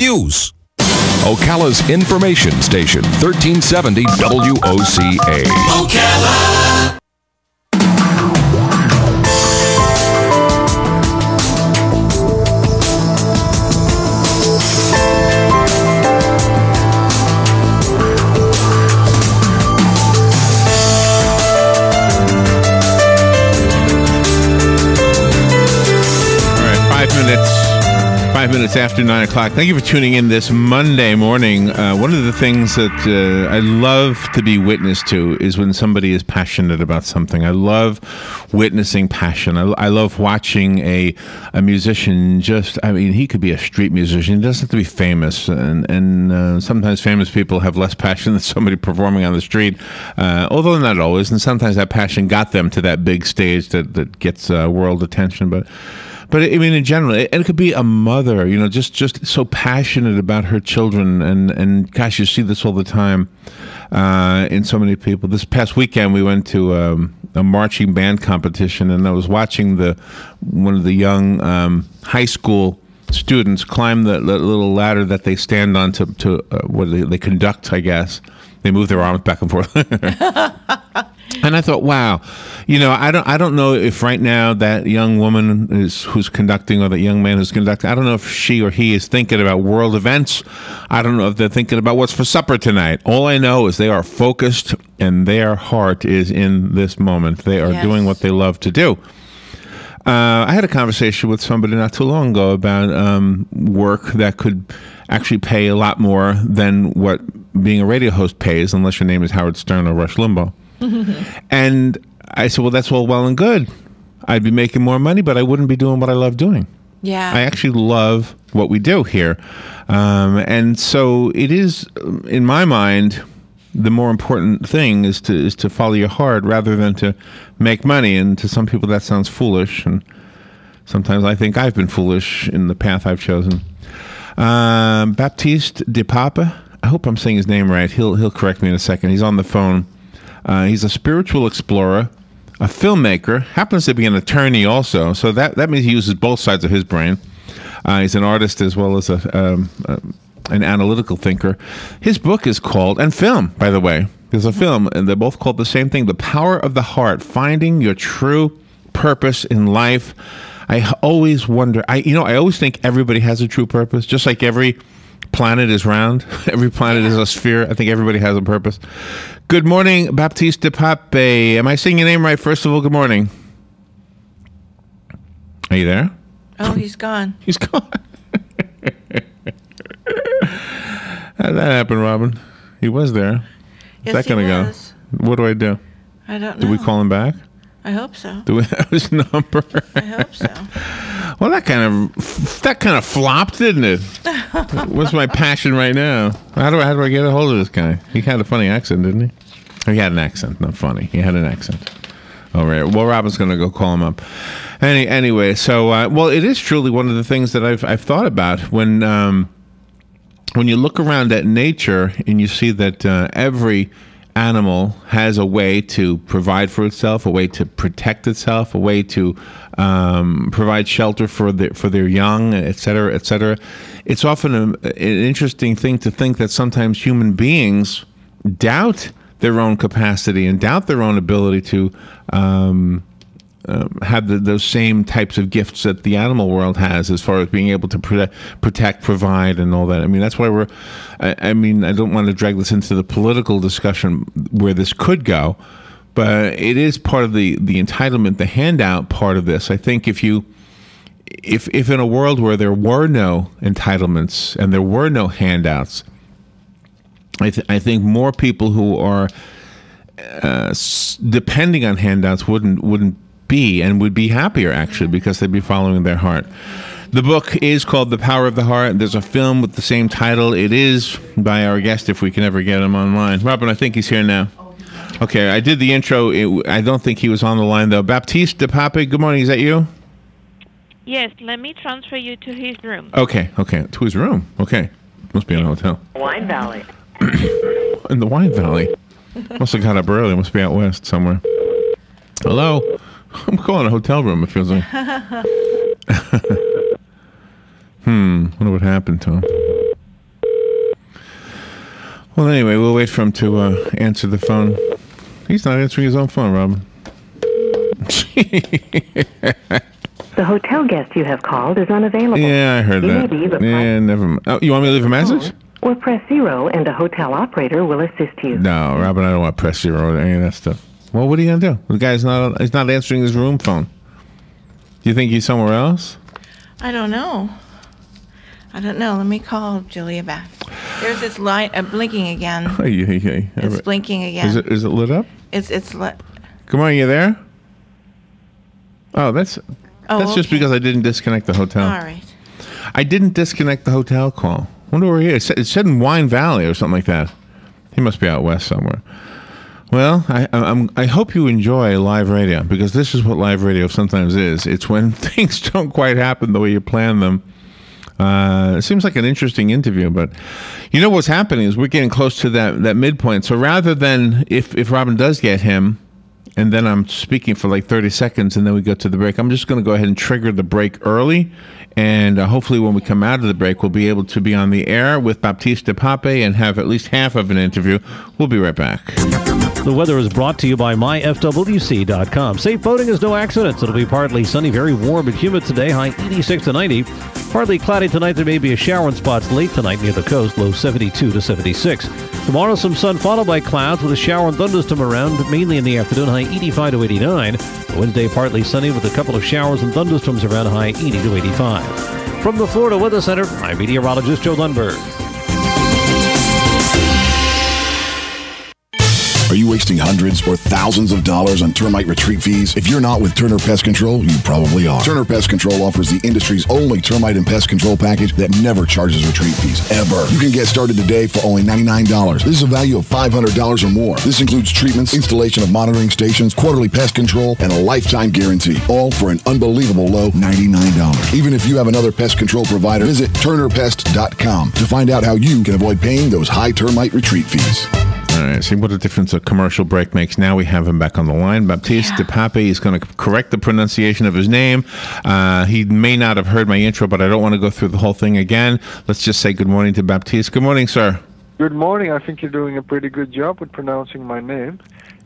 News. Ocala's information station, 1370 WOCA. Ocala. All right, 5 minutes after 9 o'clock. Thank you for tuning in this Monday morning. One of the things that I love to be witness to is when somebody is passionate about something. I love witnessing passion. I love watching a musician he could be a street musician. He doesn't have to be famous. And sometimes famous people have less passion than somebody performing on the street, although not always. And sometimes that passion got them to that big stage that gets world attention. But I mean, in general, and it could be a mother, just so passionate about her children, and gosh, you see this all the time in so many people. This past weekend, we went to a marching band competition, and I was watching one of the young high school students climb the little ladder that they stand on to what they conduct, I guess. They move their arms back and forth. And I thought, wow, I don't know if right now that young woman who's conducting, or that young man who's conducting, I don't know if she or he is thinking about world events. I don't know if they're thinking about what's for supper tonight. All I know is they are focused, and their heart is in this moment. They are doing what they love to do. I had a conversation with somebody not too long ago about work that could actually pay a lot more than what being a radio host pays, unless your name is Howard Stern or Rush Limbaugh. And I said, well, that's all well and good. I'd be making more money, but I wouldn't be doing what I love doing. Yeah. I actually love what we do here. And so it is, in my mind, the more important thing is to follow your heart rather than to make money. And to some people that sounds foolish. And sometimes I think I've been foolish in the path I've chosen. Baptiste de Pape, I hope I'm saying his name right. He'll correct me in a second. He's on the phone. He's a spiritual explorer, a filmmaker, happens to be an attorney also. So that means he uses both sides of his brain. He's an artist as well as an analytical thinker. His book is called, and film, by the way, there's a film, and they're both called the same thing, The Power of the Heart, Finding Your True Purpose in Life. I always wonder, I always think everybody has a true purpose, just like every planet is round. Every planet is a sphere. I think everybody has a purpose. Good morning, Baptiste de Pape. Am I saying your name right? First of all, good morning. Are you there? Oh, he's gone. He's gone. How did that happen, Robin? He was there. Yes, a second ago. What do I do? I don't know. Do we call him back? I hope so. Do we have his number? I hope so. Well, that kind of flopped, didn't it? What's my passion right now? How do I get a hold of this guy? He had a funny accent, didn't he? He had an accent, not funny. He had an accent. All right. Well, Robin's going to go call him up. Anyway, so well, it is truly one of the things that I've thought about when you look around at nature and you see that every animal has a way to provide for itself, a way to protect itself, a way to provide shelter for their young, et cetera, et cetera. It's often an interesting thing to think that sometimes human beings doubt their own capacity and doubt their own ability to have those same types of gifts that the animal world has, as far as being able to protect, provide, and all that. I mean, that's why I don't want to drag this into the political discussion where this could go, but it is part of the entitlement, the handout part of this. I think if in a world where there were no entitlements and there were no handouts, I think more people who are depending on handouts wouldn't be, and would be happier, actually, because they'd be following their heart. The book is called The Power of the Heart. There's a film with the same title. It is by our guest, if we can ever get him online. Robin, I think he's here now. Okay, I did the intro. I don't think he was on the line, though. Baptiste de Pape, good morning. Is that you? Yes, let me transfer you to his room. Okay, to his room. Okay, must be in a hotel. Wine Valley. In the Wine Valley. Must have got up early. Must be out west somewhere. Hello? I'm calling a hotel room, it feels like. Wonder what happened to him. Well, anyway, we'll wait for him to answer the phone. He's not answering his own phone, Robin. The hotel guest you have called is unavailable. Yeah, I heard that. Yeah, never mind. Oh, you want me to leave a message? Or press 0 and a hotel operator will assist you. No, Robin, I don't want to press 0 or any of that stuff. Well, what are you going to do? The guy's he's not answering his room phone. Do you think he's somewhere else? I don't know. Let me call Julia back. There's this light blinking again. It's blinking again. Is it lit up? It's lit. Good morning, you there? Oh, that's just okay. because I didn't disconnect the hotel. All right. I didn't disconnect the hotel call. Wonder where he is. It said in Wine Valley or something like that. He must be out west somewhere. Well, I hope you enjoy live radio, because this is what live radio sometimes is. It's when things don't quite happen the way you plan them. It seems like an interesting interview, but you know what's happening is we're getting close to that midpoint. So rather than if Robin does get him, and then I'm speaking for like 30 seconds, and then we go to the break, I'm just going to go ahead and trigger the break early. And hopefully when we come out of the break, we'll be able to be on the air with Baptiste de Pape and have at least half of an interview. We'll be right back. The weather is brought to you by myfwc.com. Safe boating is no accidents. It'll be partly sunny, very warm and humid today, high 86 to 90. Partly cloudy tonight. There may be a shower in spots late tonight near the coast, low 72 to 76. Tomorrow, some sun followed by clouds with a shower and thunderstorm around, mainly in the afternoon, high 85 to 89. Wednesday, partly sunny with a couple of showers and thunderstorms around, high 80 to 85. From the Florida Weather Center, I'm meteorologist Joe Lundberg. Are you wasting hundreds or thousands of dollars on termite retreat fees? If you're not with Turner Pest Control, you probably are. Turner Pest Control offers the industry's only termite and pest control package that never charges retreat fees, ever. You can get started today for only $99. This is a value of $500 or more. This includes treatments, installation of monitoring stations, quarterly pest control, and a lifetime guarantee, all for an unbelievable low $99. Even if you have another pest control provider, visit turnerpest.com to find out how you can avoid paying those high termite retreat fees. All right, see what a difference a commercial break makes. Now we have him back on the line. Baptiste de Pape is going to correct the pronunciation of his name. He may not have heard my intro, but I don't want to go through the whole thing again. Let's just say good morning to Baptiste. Good morning, sir. Good morning. I think you're doing a pretty good job with pronouncing my name.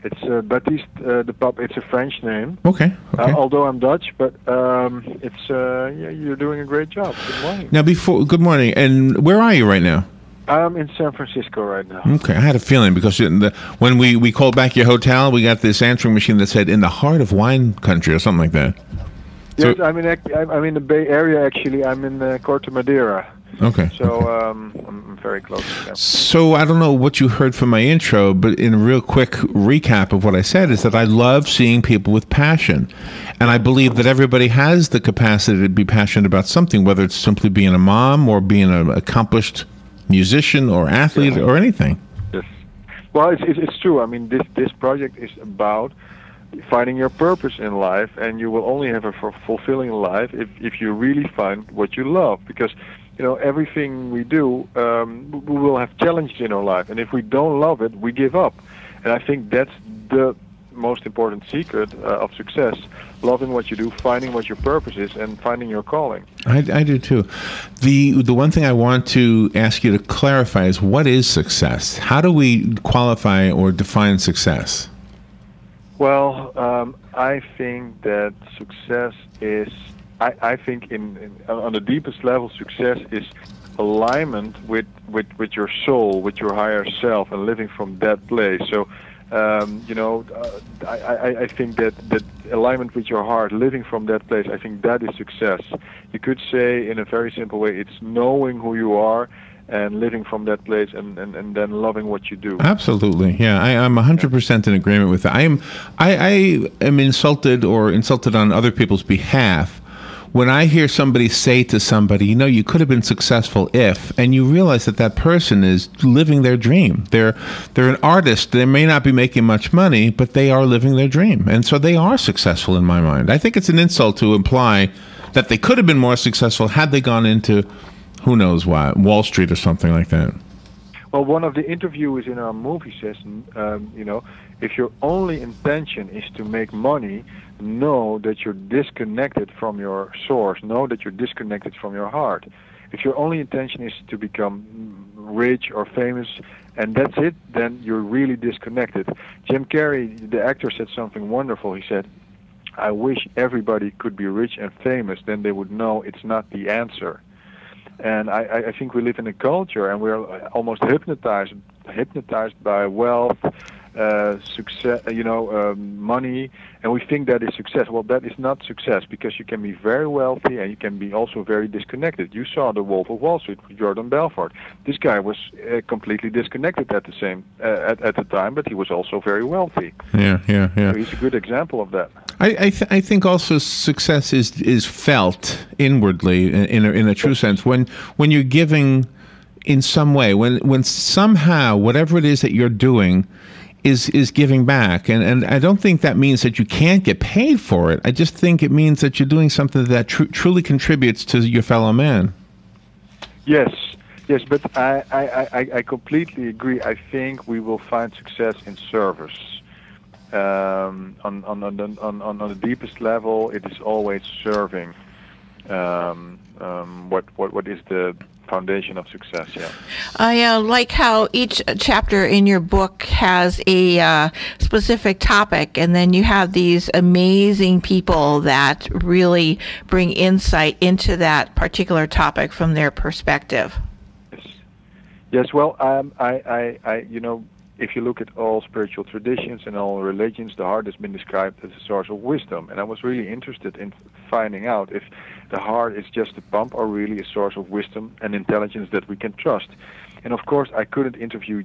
It's Baptiste de Pape. It's a French name. Okay. Although I'm Dutch, but you're doing a great job. Good morning. Now, good morning. And where are you right now? I'm in San Francisco right now. Okay, I had a feeling because when we called back your hotel, we got this answering machine that said in the heart of wine country or something like that. Yes, so, I'm in the Bay Area actually. I'm in Corte Madera. Okay. So I'm very close to them. So I don't know what you heard from my intro, but in a real quick recap of what I said is that I love seeing people with passion. And I believe that everybody has the capacity to be passionate about something, whether it's simply being a mom or being an accomplished musician or athlete or anything. Yes. Well, it's true. I mean, this project is about finding your purpose in life, and you will only have a fulfilling life if you really find what you love. Because, everything we do, we will have challenges in our life, and if we don't love it, we give up. And I think that's the most important secret of success: loving what you do, finding what your purpose is, and finding your calling. I do too. The one thing I want to ask you to clarify is, what is success? How do we qualify or define success? Well, I think that success is, I think on the deepest level, success is alignment with your soul, with your higher self, and living from that place. So, I think that alignment with your heart, living from that place, I think that is success. You could say in a very simple way, it's knowing who you are and living from that place, and then loving what you do. Absolutely, yeah. I'm 100% in agreement with that. I am insulted on other people's behalf when I hear somebody say to somebody, you could have been successful if, and you realize that person is living their dream. They're an artist. They may not be making much money, but they are living their dream, and so they are successful in my mind. I think it's an insult to imply that they could have been more successful had they gone into who knows what, Wall Street or something like that. Well, one of the interviewers in our movie says, if your only intention is to make money, know that you're disconnected from your source. Know that you're disconnected from your heart. If your only intention is to become rich or famous, and that's it, then you're really disconnected. Jim Carrey, the actor, said something wonderful. He said, I wish everybody could be rich and famous, then they would know it's not the answer. And I think we live in a culture, and we're almost hypnotized by wealth, success, money, and we think that is success. Well, that is not success, because you can be very wealthy and you can be also very disconnected. You saw The Wolf of Wall Street with Jordan Belfort. This guy was completely disconnected at the time, but he was also very wealthy. Yeah. So he's a good example of that. I think also success is felt inwardly in a true sense when you're giving in some way, when somehow whatever it is that you're doing is giving back, and I don't think that means that you can't get paid for it. I just think it means that you're doing something that truly contributes to your fellow man. Yes, but I completely agree. I think we will find success in service. On the deepest level, it is always serving. What is the foundation of success? I like how each chapter in your book has a specific topic, and then you have these amazing people that really bring insight into that particular topic from their perspective. Yes. Well, if you look at all spiritual traditions and all religions, the heart has been described as a source of wisdom. And I was really interested in finding out if the heart is just a pump or really a source of wisdom and intelligence that we can trust. And of course, I couldn't interview,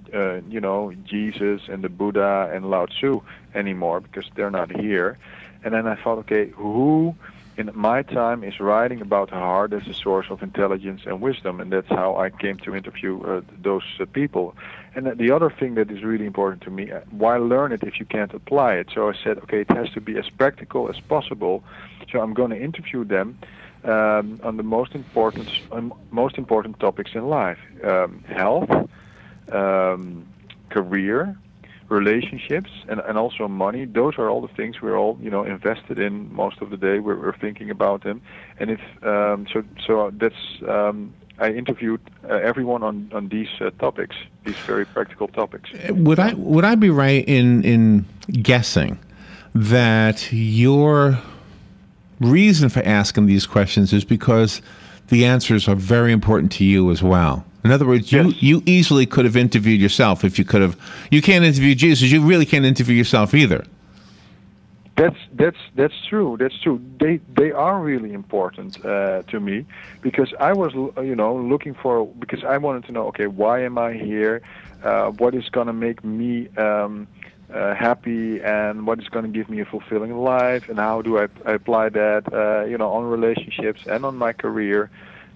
Jesus and the Buddha and Lao Tzu anymore because they're not here. And then I thought, okay, who in my time is writing about the heart as a source of intelligence and wisdom? And that's how I came to interview those people. And the other thing that is really important to me, why learn it if you can't apply it? So I said, okay, it has to be as practical as possible. So I'm going to interview them on the most important topics in life: health, career, relationships, and also money. Those are all the things we're all invested in most of the day. We're thinking about them, and if so that's. I interviewed everyone on these topics, these very practical topics. Would I be right in guessing that your reason for asking these questions is because the answers are very important to you as well? In other words, you easily could have interviewed yourself if you could have. You can't interview Jesus. You really can't interview yourself either. That's true. That's true. They are really important to me because I was looking for, because I wanted to know, okay, why am I here? What is going to make me happy, and what is going to give me a fulfilling life, and how do I apply that on relationships and on my career?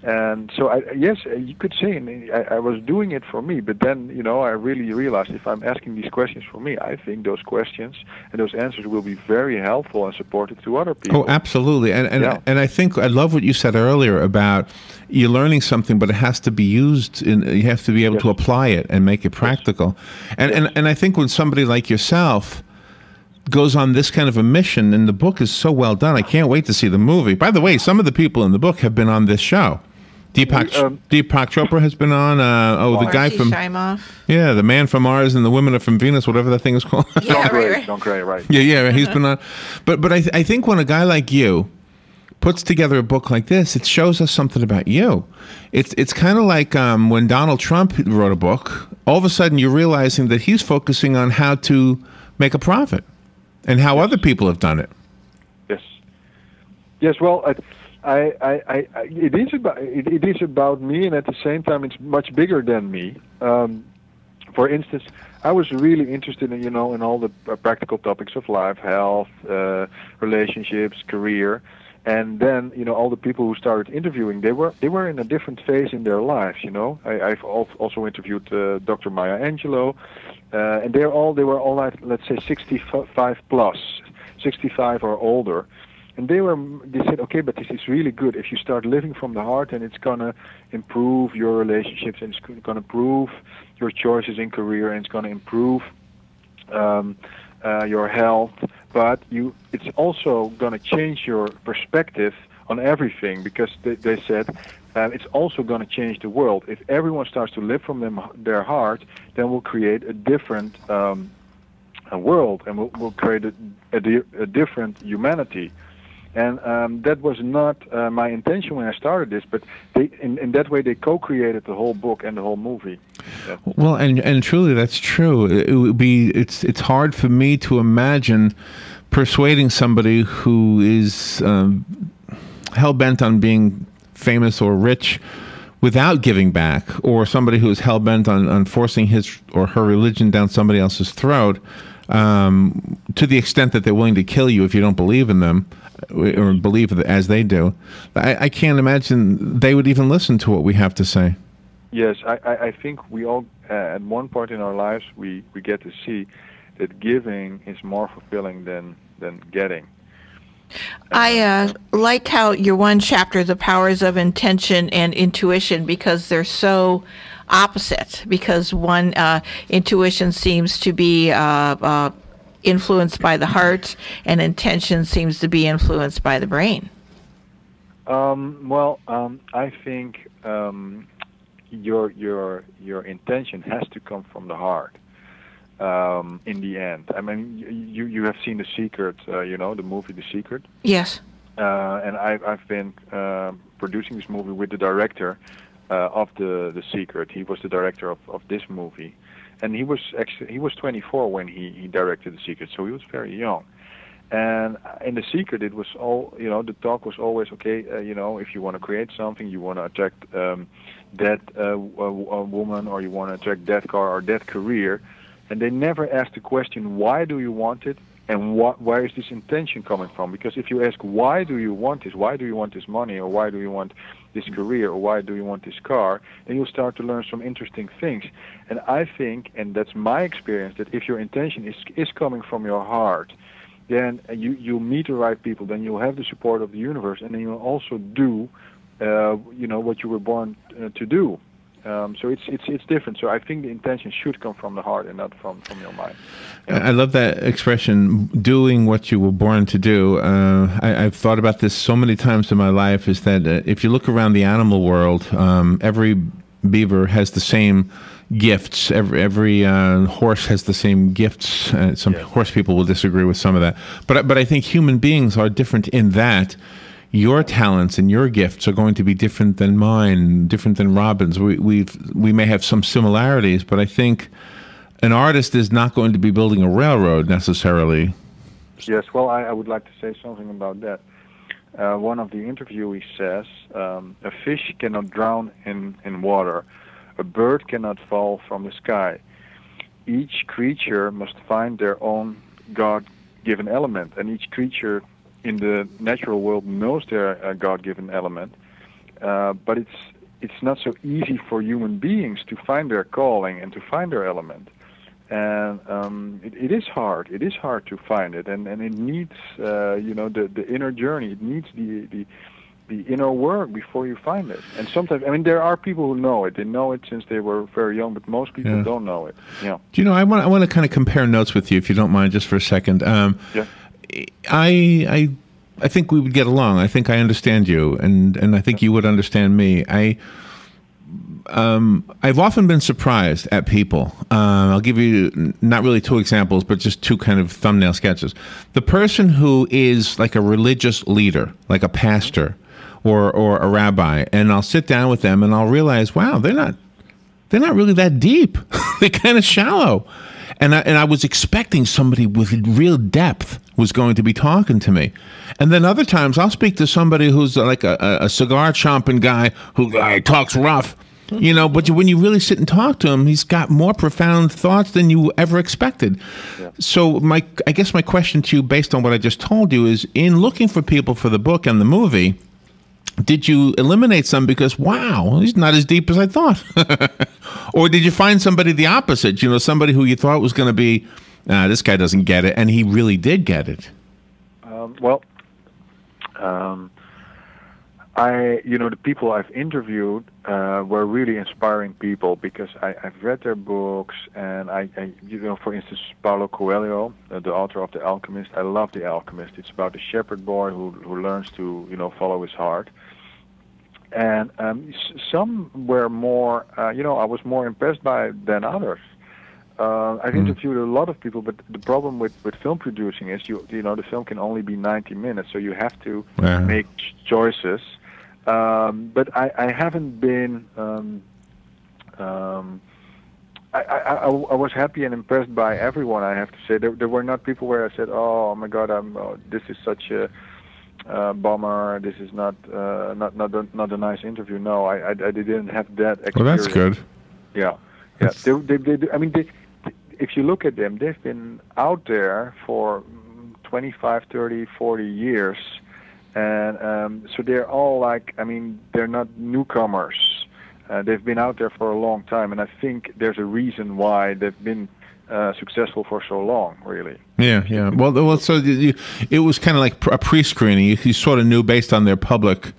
And so, yes, you could say I was doing it for me, but then, I really realized if I'm asking these questions for me, I think those questions and those answers will be very helpful and supportive to other people. Oh, absolutely. And I think I love what you said earlier about you're learning something, but it has to be used, you have to be able to apply it and make it practical. And I think when somebody like yourself goes on this kind of a mission, and the book is so well done, I can't wait to see the movie. By the way, some of the people in the book have been on this show. Deepak Chopra has been on. The guy from the man from Mars and the women are from Venus, whatever that thing is called. John Gray, right? Yeah, he's been on. But I think when a guy like you puts together a book like this, it shows us something about you. It's kind of like when Donald Trump wrote a book. All of a sudden, you're realizing that he's focusing on how to make a profit and how other people have done it. Yes. Well, it is about me, and at the same time, it's much bigger than me. For instance, I was really interested in in all the practical topics of life, health, relationships, career, and then all the people who started interviewing, they were in a different phase in their lives. I've also interviewed Dr. Maya Angelou, and they were all like, let's say 65 plus, 65 or older. And they said, okay, but this is really good. If you start living from the heart, and it's going to improve your relationships, and it's going to improve your choices in career, and it's going to improve your health. But it's also going to change your perspective on everything, because they said it's also going to change the world. If everyone starts to live from their heart, then we'll create a different a world, and we'll create a different humanity. And that was not my intention when I started this, but in that way they co-created the whole book and the whole movie. Yeah. Well, and truly that's true. It's hard for me to imagine persuading somebody who is hell-bent on being famous or rich without giving back, or somebody who is hell-bent on forcing his or her religion down somebody else's throat, to the extent that they're willing to kill you if you don't believe in them or believe as they do. I can't imagine they would even listen to what we have to say. Yes, I think we all, at one point in our lives, we get to see that giving is more fulfilling than getting. I like how your one chapter, the powers of intention and intuition, because they're so opposite. Because one, intuition seems to be influenced by the heart, and intention seems to be influenced by the brain. I think your intention has to come from the heart. In the end, I mean, you have seen The Secret, the movie The Secret. Yes. And I've been producing this movie with the director of The Secret. He was the director of this movie, and he was 24 when he directed The Secret, so he was very young. And in The Secret, it was all, the talk was always, okay, if you want to create something, you want to attract that a woman, or you want to attract that car or that career. And they never ask the question, why do you want it, and where is this intention coming from? Because if you ask, why do you want this money, or why do you want this career, or why do you want this car, then you'll start to learn some interesting things. And I think, and that's my experience, that if your intention is coming from your heart, then you'll meet the right people, then you'll have the support of the universe, and then you'll also do, what you were born to do. So it's different. So I think the intention should come from the heart and not from your mind. Yeah. I love that expression, doing what you were born to do. I've thought about this so many times in my life, is that if you look around the animal world, every beaver has the same gifts. Every horse has the same gifts. Horse people will disagree with some of that. But I think human beings are different in that your talents and your gifts are going to be different than mine, different than Robin's. We may have some similarities, but I think an artist is not going to be building a railroad necessarily. Yes, well, I would like to say something about that. One of the interviewees says, a fish cannot drown in water. A bird cannot fall from the sky. Each creature must find their own God-given element, and each creature in the natural world knows their God-given element, but it's not so easy for human beings to find their calling and to find their element, and it is hard. It is hard to find it, and it needs the inner journey. It needs the inner work before you find it. And sometimes, I mean, there are people who know it. They know it since they were very young, but most people don't know it. Yeah. Do you know? I want to kind of compare notes with you, if you don't mind, just for a second. Yeah. I think we would get along. I think I understand you, and I think you would understand me. I've often been surprised at people. I'll give you not really two examples, but just two kind of thumbnail sketches. The person who is like a religious leader, like a pastor or a rabbi, and I'll sit down with them and I'll realize, wow, they're not really that deep. They're kind of shallow. And I was expecting somebody with real depth was going to be talking to me. And then other times I'll speak to somebody who's like a cigar chomping guy who talks rough, but when you really sit and talk to him, he's got more profound thoughts than you ever expected. Yeah. So I guess my question to you, based on what I just told you, is in looking for people for the book and the movie, did you eliminate some because, wow, he's not as deep as I thought? Or did you find somebody the opposite, somebody who you thought was going to be, this guy doesn't get it, and he really did get it? The people I've interviewed were really inspiring people, because I've read their books, and for instance, Paulo Coelho, the author of The Alchemist. I love The Alchemist. It's about a shepherd boy who learns to, follow his heart. And some were more, I was more impressed by than others. I've interviewed a lot of people, but the problem with film producing is the film can only be 90 minutes, so you have to make choices. But I haven't been. I was happy and impressed by everyone. I have to say there were not people where I said, "Oh my God, this is such a bummer. This is not a nice interview." No, I didn't have that experience. Well, that's good. Yeah. If you look at them, they've been out there for 25, 30, 40 years. And so they're all they're not newcomers. They've been out there for a long time. And I think there's a reason why they've been successful for so long, really. Yeah. Well, so it was kind of like a pre-screening. You sort of knew based on their public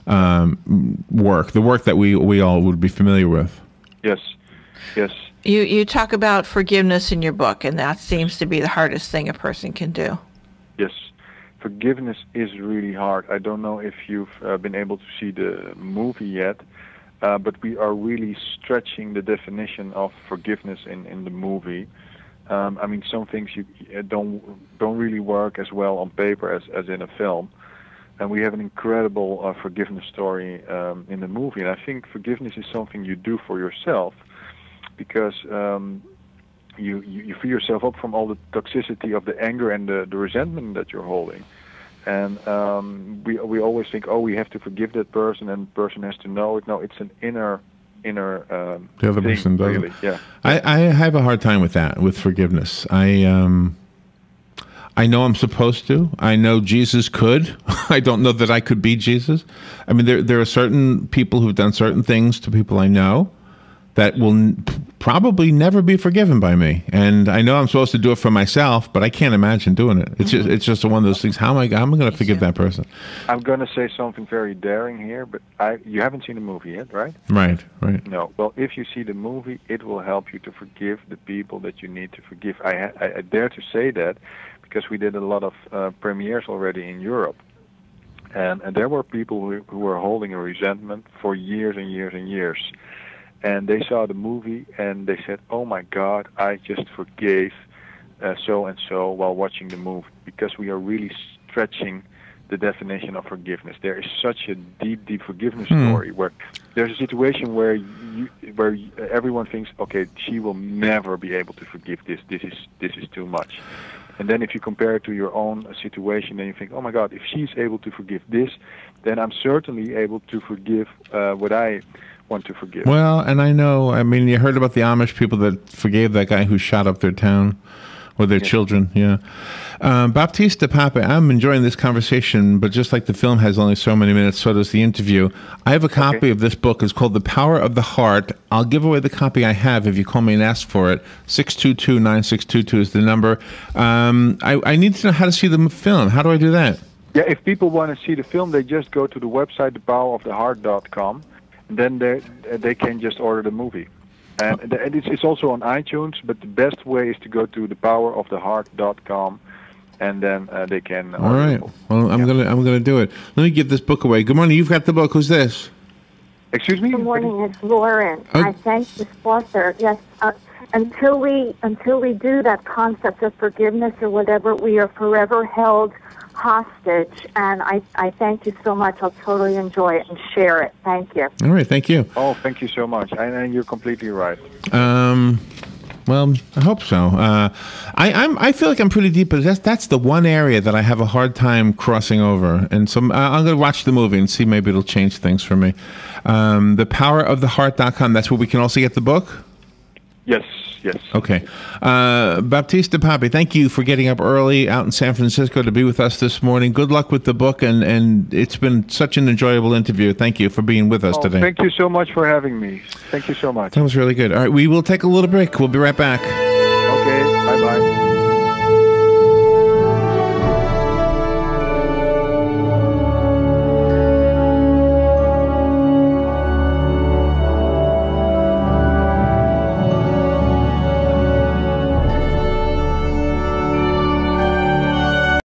work, the work that we all would be familiar with. Yes. You talk about forgiveness in your book, and that seems to be the hardest thing a person can do. Yes. Forgiveness is really hard. I don't know if you've been able to see the movie yet, but we are really stretching the definition of forgiveness in the movie. Some things you don't really work as well on paper as in a film. And we have an incredible forgiveness story in the movie. And I think forgiveness is something you do for yourself, because you free yourself up from all the toxicity of the anger and the resentment that you're holding. And we always think, we have to forgive that person, and the person has to know it. No, it's an inner the other thing, person does really. it. Yeah. I have a hard time with that, with forgiveness. I know I'm supposed to. I know Jesus could. I don't know that I could be Jesus. I mean, there are certain people who've done certain things to people I know that will probably never be forgiven by me. And I know I'm supposed to do it for myself, but I can't imagine doing it. It's just one of those things. How am I going to forgive that person? I'm going to say something very daring here, but you haven't seen the movie yet, right? Right. No. Well, if you see the movie, it will help you to forgive the people that you need to forgive. I dare to say that because we did a lot of premieres already in Europe. And there were people who were holding a resentment for years and years and years. And they saw the movie and they said, "Oh my God, I just forgave so and so while watching the movie," because we are really stretching the definition of forgiveness. There is such a deep forgiveness story where there's a situation where everyone thinks, "Okay, she will never be able to forgive this. This is too much." And then if you compare it to your own situation, then you think, "Oh my God, if she's able to forgive this, then I'm certainly able to forgive what I want to forgive." Well, and I know, you heard about the Amish people that forgave that guy who shot up their town or their children. Yeah. Baptiste Pape, I'm enjoying this conversation, but just like the film has only so many minutes, so does the interview. I have a copy of this book. It's called The Power of the Heart. I'll give away the copy I have if you call me and ask for it. 622-9622 is the number. I need to know how to see the film. How do I do that? Yeah, if people want to see the film, they just go to the website, thepoweroftheheart.com. Then they can just order the movie. And it's also on iTunes, but the best way is to go to thepoweroftheheart.com, and then they can order. All right. Well, I'm gonna do it. Let me give this book away. Good morning. You've got the book. Who's this? Excuse me? Good morning. It's Lauren. I thank this author. Yes. Until we do that concept of forgiveness or whatever, we are forever held hostage, and I thank you so much. I'll totally enjoy it and share it. Thank you. All right, thank you. Oh, thank you so much. And you're completely right. Well, I hope so. I feel like I'm pretty deep, but that's the one area that I have a hard time crossing over. And so I'm going to watch the movie and see, maybe it'll change things for me. Thepoweroftheheart.com, that's where we can also get the book? Yes. Okay. Baptiste Pape, thank you for getting up early out in San Francisco to be with us this morning. Good luck with the book, and it's been such an enjoyable interview. Thank you for being with us today. Thank you so much for having me. Thank you so much. That was really good. All right, we will take a little break. We'll be right back. Okay, bye-bye.